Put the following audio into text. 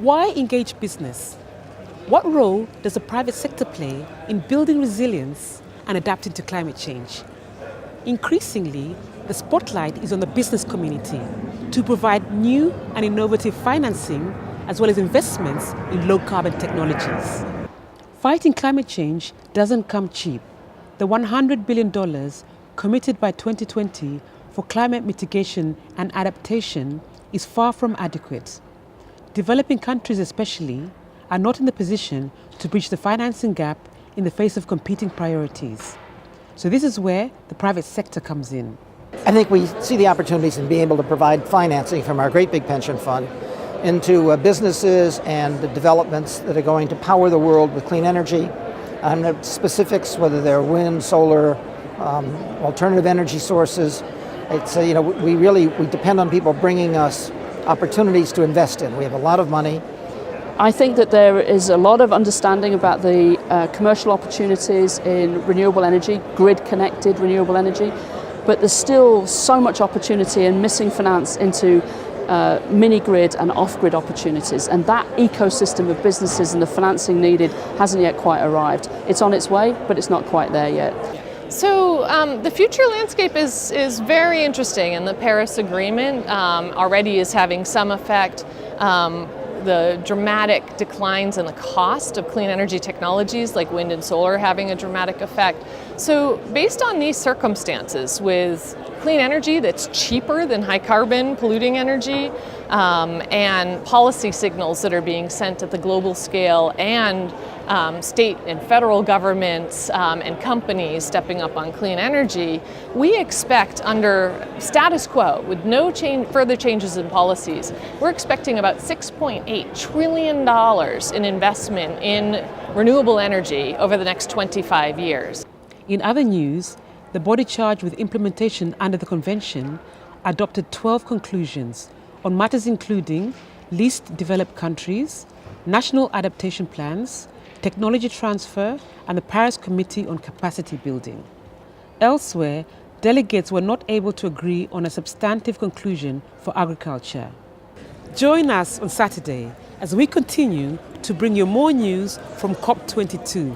why engage business? What role does the private sector play in building resilience and adapting to climate change? Increasingly, the spotlight is on the business community to provide new and innovative financing as well as investments in low-carbon technologies. Fighting climate change doesn't come cheap. The $100 billion committed by 2020 for climate mitigation and adaptation is far from adequate. Developing countries especially are not in the position to bridge the financing gap in the face of competing priorities. So this is where the private sector comes in. I think we see the opportunities in being able to provide financing from our great big pension fund into businesses and the developments that are going to power the world with clean energy. And the specifics, whether they're wind, solar, alternative energy sources, it's we depend on people bringing us opportunities to invest in. We have a lot of money. I think that there is a lot of understanding about the commercial opportunities in renewable energy, grid-connected renewable energy, but there's still so much opportunity in missing finance into mini-grid and off-grid opportunities, and that ecosystem of businesses and the financing needed hasn't yet quite arrived. It's on its way, but it's not quite there yet. So the future landscape is very interesting, and the Paris Agreement already is having some effect. The dramatic declines in the cost of clean energy technologies like wind and solar having a dramatic effect. So based on these circumstances, with clean energy that's cheaper than high carbon polluting energy, and policy signals that are being sent at the global scale, and state and federal governments and companies stepping up on clean energy, we expect under status quo, with no further changes in policies, we're expecting about $6.8 trillion in investment in renewable energy over the next 25 years. In other news, the body charged with implementation under the convention adopted 12 conclusions on matters including least developed countries, national adaptation plans, technology transfer, and the Paris Committee on Capacity Building. Elsewhere, delegates were not able to agree on a substantive conclusion for agriculture. Join us on Saturday as we continue to bring you more news from COP22.